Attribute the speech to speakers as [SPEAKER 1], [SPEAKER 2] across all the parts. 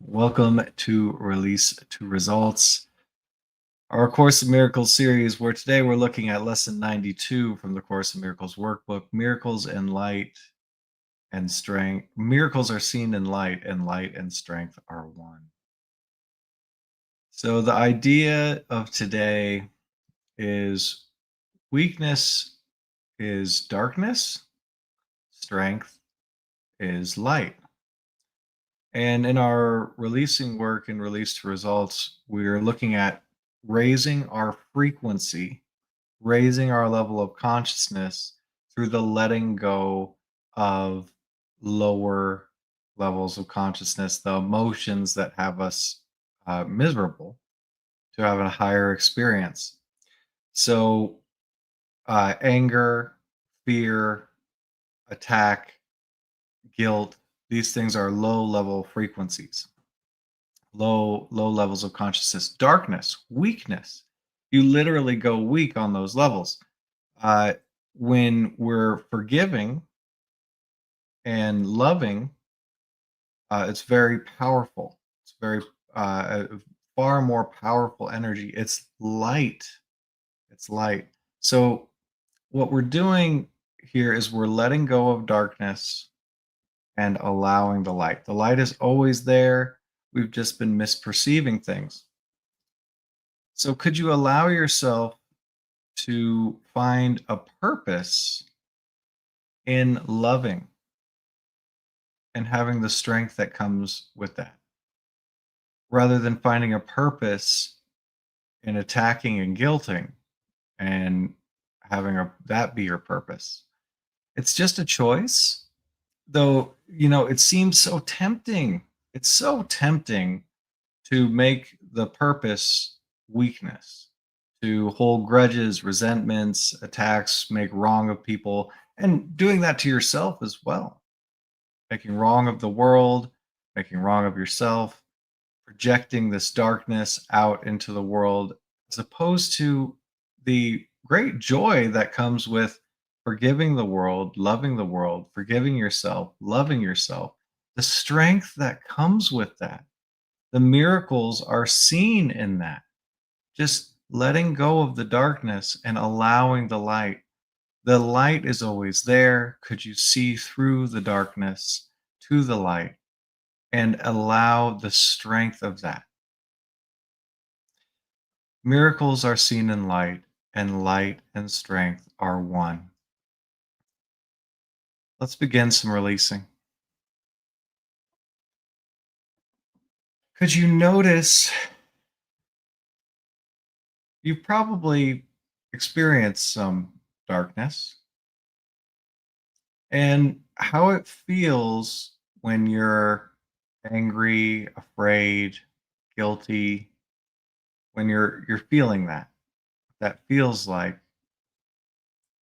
[SPEAKER 1] Welcome to Release to Results, our Course in Miracles series, where today we're looking at lesson 92 from the Course in Miracles workbook. Miracles and light and strength. Miracles are seen in light, and light and strength are one. So, the idea of today is weakness is darkness, strength is light. And in our releasing work and release to results, we're looking at raising our frequency, raising our level of consciousness through the letting go of lower levels of consciousness, the emotions that have us miserable, to have a higher experience. So, anger, fear, attack, guilt, these things are low level frequencies, low levels of consciousness. Darkness, weakness, you literally go weak on those levels. uh, when we're forgiving and loving, it's very powerful. It's very far more powerful energy. It's light. It's light. So what we're doing here is we're letting go of darkness and allowing the light. The light is always there. We've just been misperceiving things. So, could you allow yourself to find a purpose in loving and having the strength that comes with that, rather than finding a purpose in attacking and guilting and having that be your purpose? It's just a choice, though, it seems so tempting. It's so tempting to make the purpose weakness, to hold grudges, resentments, attacks, make wrong of people, and doing that to yourself as well. Making wrong of the world, making wrong of yourself, projecting this darkness out into the world, as opposed to the great joy that comes with forgiving the world, forgiving yourself, loving yourself, the strength that comes with that. The miracles are seen in that. Just letting go of the darkness and allowing the light. The light is always there. Could you see through the darkness to the light and allow the strength of that? Miracles are seen in light, and light and strength are one. Let's begin some releasing. Could you notice you've probably experienced some darkness and how it feels when you're angry, afraid, guilty, when you're feeling that feels like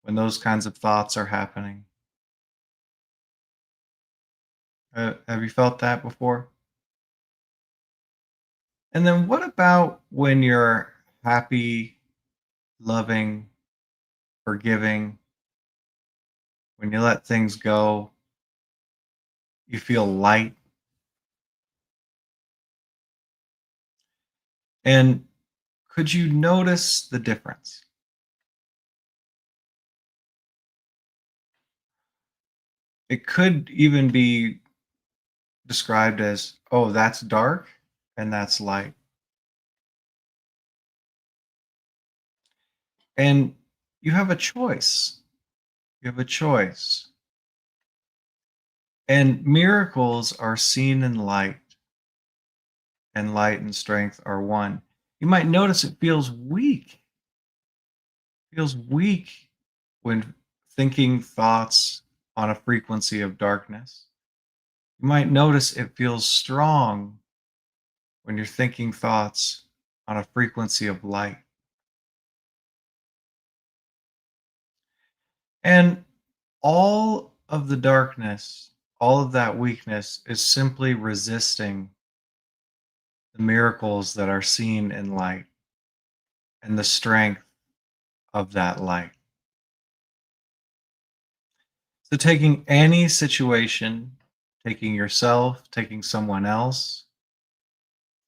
[SPEAKER 1] when those kinds of thoughts are happening. Have you felt that before? And then what about when you're happy, loving, forgiving, when you let things go, you feel light? And could you notice the difference? It could even be described as, oh, that's dark and that's light. And you have a choice. You have a choice. And miracles are seen in light, and light and strength are one. You might notice it feels weak. It feels weak when thinking thoughts on a frequency of darkness. You might notice it feels strong when you're thinking thoughts on a frequency of light. And all of the darkness, all of that weakness is simply resisting the miracles that are seen in light and the strength of that light. So, taking any situation, taking yourself, taking someone else,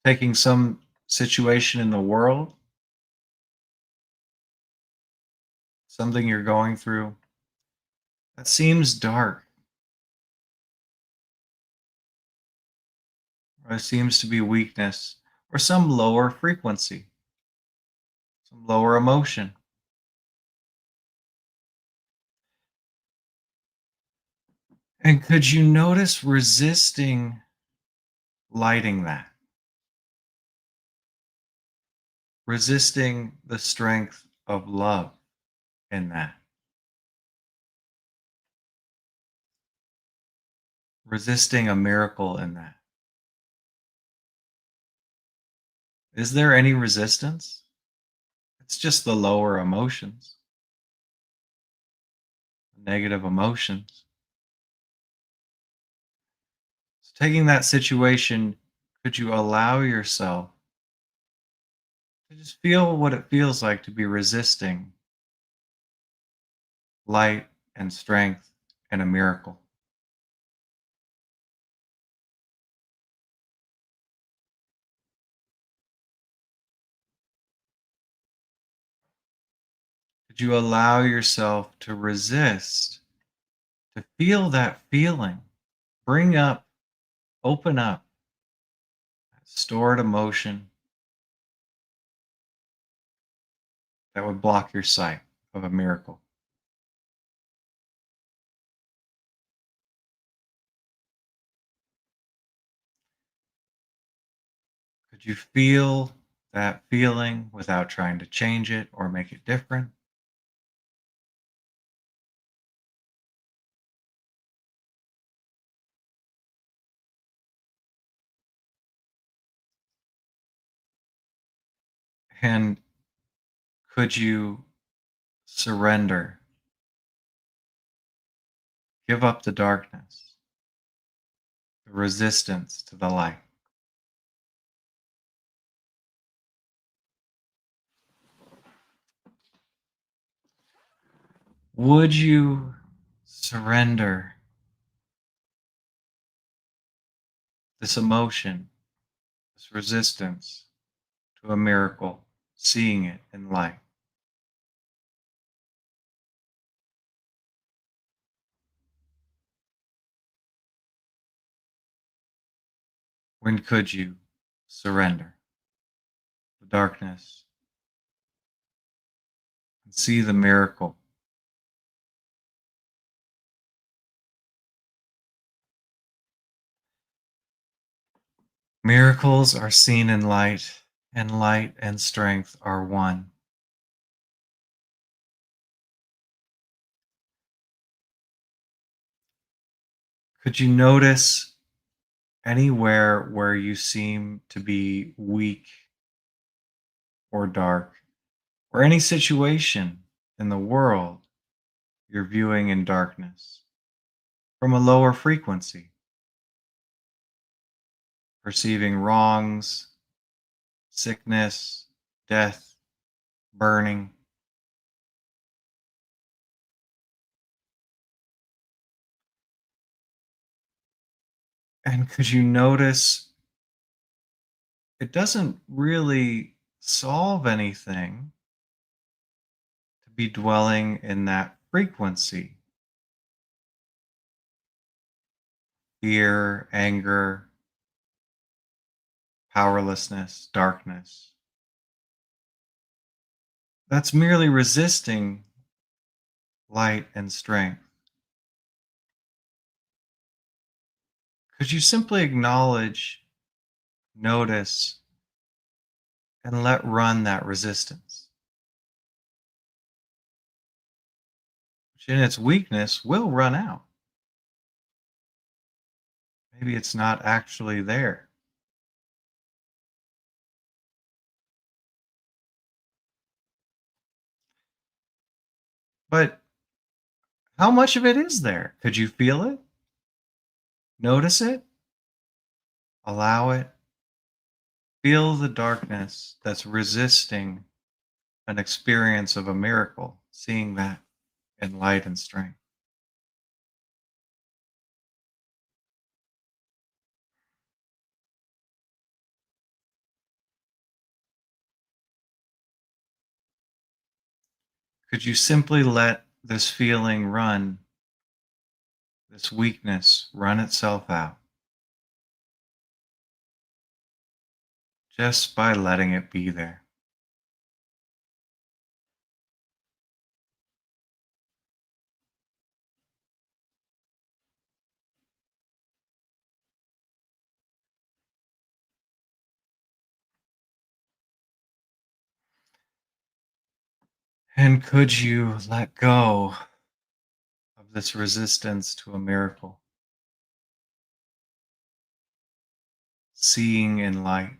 [SPEAKER 1] Taking some situation in the world, something you're going through, that seems dark, or it seems to be weakness, or some lower frequency, some lower emotion. And could you notice resisting lighting that? Resisting the strength of love in that? Resisting a miracle in that? Is there any resistance? It's just the lower emotions, negative emotions. So taking that situation, could you allow yourself to just feel what it feels like to be resisting light and strength and a miracle? Could you allow yourself to resist, to feel that feeling? Bring up, open up that stored emotion that would block your sight of a miracle. Could you feel that feeling without trying to change it or make it different? And could you surrender, give up the darkness, the resistance to the light? Would you surrender this emotion, this resistance to a miracle, seeing it in light? When could you surrender the darkness and see the miracle? Miracles are seen in light, and light and strength are one. Could you notice anywhere where you seem to be weak or dark, or any situation in the world you're viewing in darkness from a lower frequency, perceiving wrongs, sickness, death, burning? And could you notice it doesn't really solve anything to be dwelling in that frequency? Fear, anger, powerlessness, darkness. That's merely resisting light and strength. Could you simply acknowledge, notice, and let run that resistance, which in its weakness will run out? Maybe it's not actually there. But how much of it is there? Could you feel it? Notice it? Allow it? Feel the darkness that's resisting an experience of a miracle, seeing that in light and strength. Could you simply let this feeling run, this weakness run itself out, just by letting it be there? And could you let go of this resistance to a miracle, seeing in light?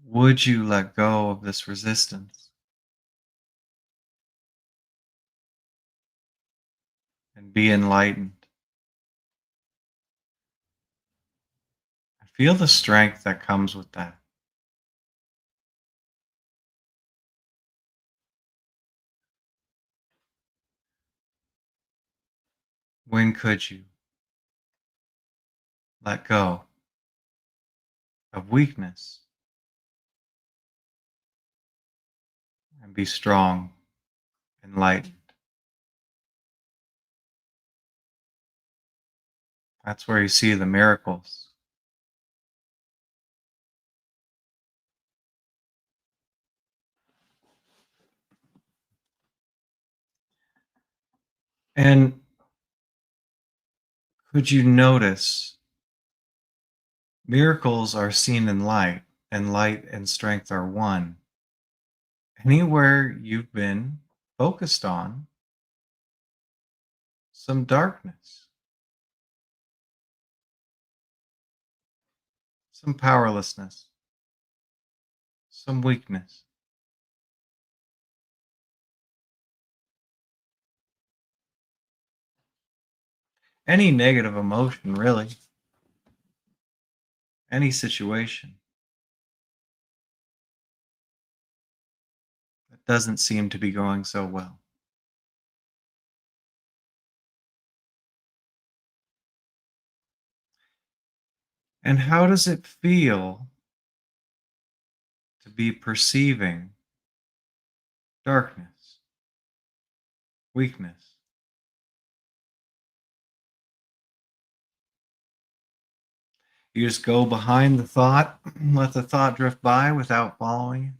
[SPEAKER 1] Would you let go of this resistance and be enlightened? I feel the strength that comes with that. When could you let go of weakness and be strong, enlightened? That's where you see the miracles. And could you notice miracles are seen in light, and light and strength are one? Anywhere you've been focused on some darkness, some powerlessness, some weakness, any negative emotion, really, any situation that doesn't seem to be going so well. And how does it feel to be perceiving darkness, weakness? You just go behind the thought, let the thought drift by without following it,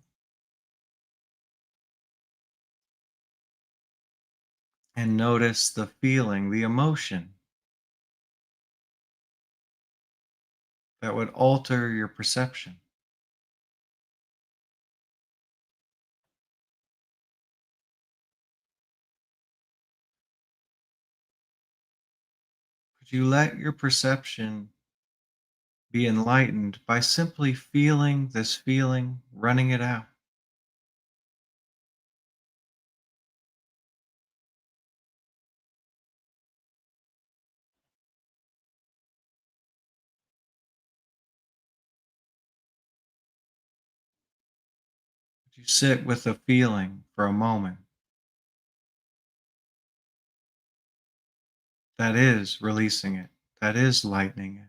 [SPEAKER 1] and notice the feeling, the emotion that would alter your perception. Could you let your perception be enlightened by simply feeling this feeling, running it out? Could you sit with the feeling for a moment that is releasing it, that is lightening it?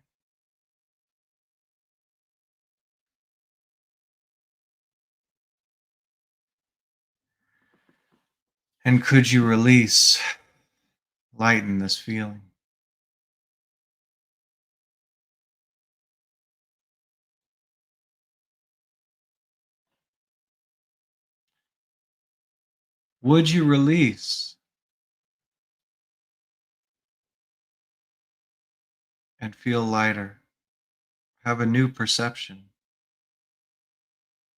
[SPEAKER 1] And could you release, lighten this feeling? Would you release and feel lighter, have a new perception?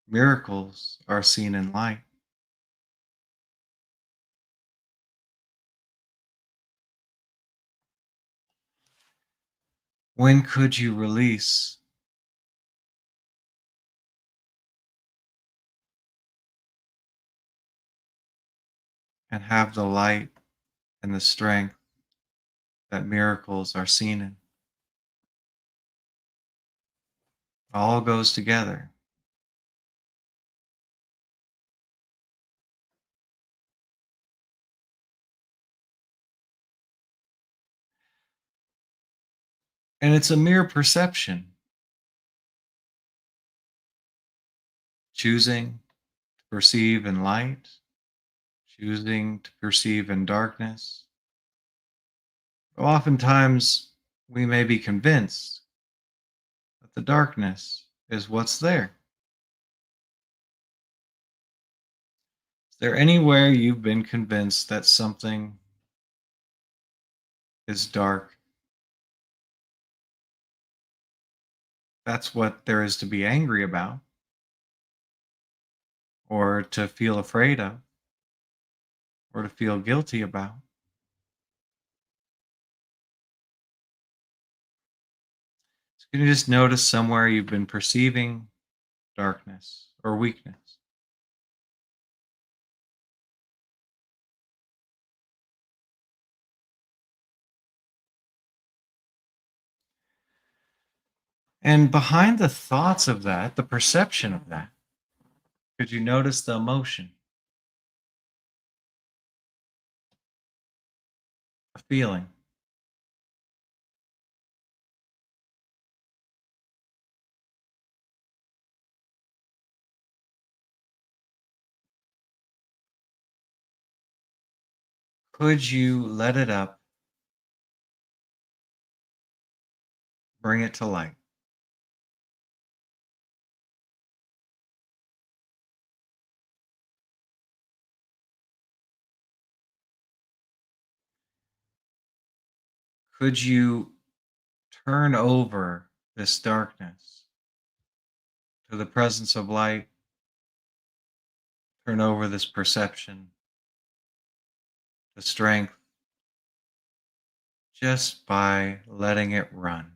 [SPEAKER 1] Miracles are seen in light. When could you release and have the light and the strength that miracles are seen in? All goes together. And it's a mere perception, choosing to perceive in light, choosing to perceive in darkness. Oftentimes, we may be convinced that the darkness is what's there. Is there anywhere you've been convinced that something is dark? That's what there is to be angry about or to feel afraid of or to feel guilty about. So can you just notice somewhere you've been perceiving darkness or weakness? And behind the thoughts of that, the perception of that, could you notice the emotion, a feeling? Could you let it up, bring it to light? Could you turn over this darkness to the presence of light, turn over this perception to strength just by letting it run?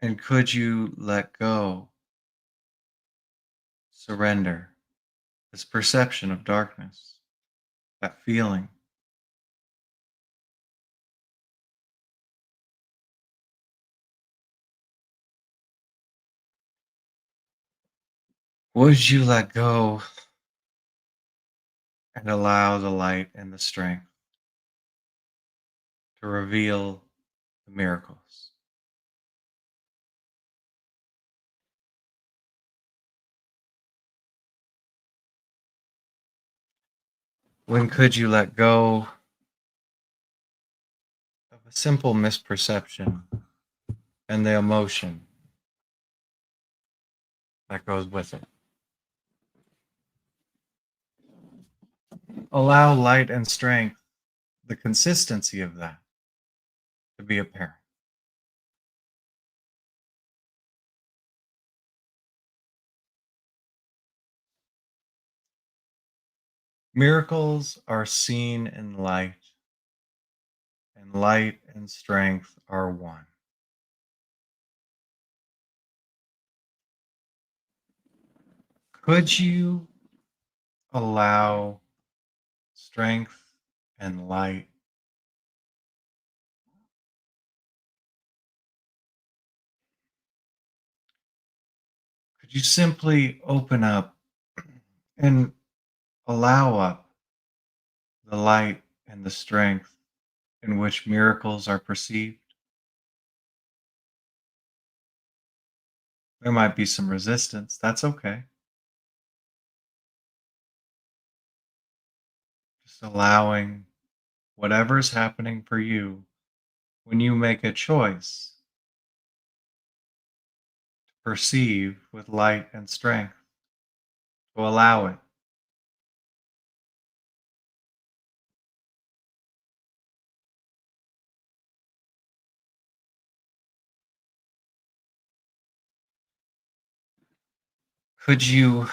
[SPEAKER 1] And could you let go, surrender this perception of darkness, that feeling? Would you let go and allow the light and the strength to reveal the miracles? When could you let go of a simple misperception and the emotion that goes with it? Allow light and strength, the consistency of that, to be apparent. Miracles are seen in light, and light and strength are one. Could you allow strength and light? Could you simply open up and allow up the light and the strength in which miracles are perceived? There might be some resistance. That's okay. Just allowing whatever's happening for you when you make a choice to perceive with light and strength, to allow it. Could you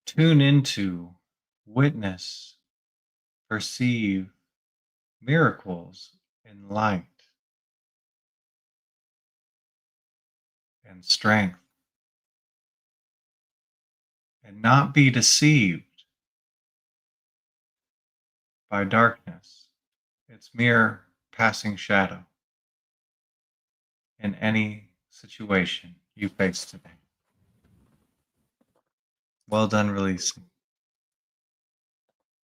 [SPEAKER 1] tune into, witness, perceive miracles in light and strength and not be deceived by darkness, its mere passing shadow? in any situation you face today. Well done releasing.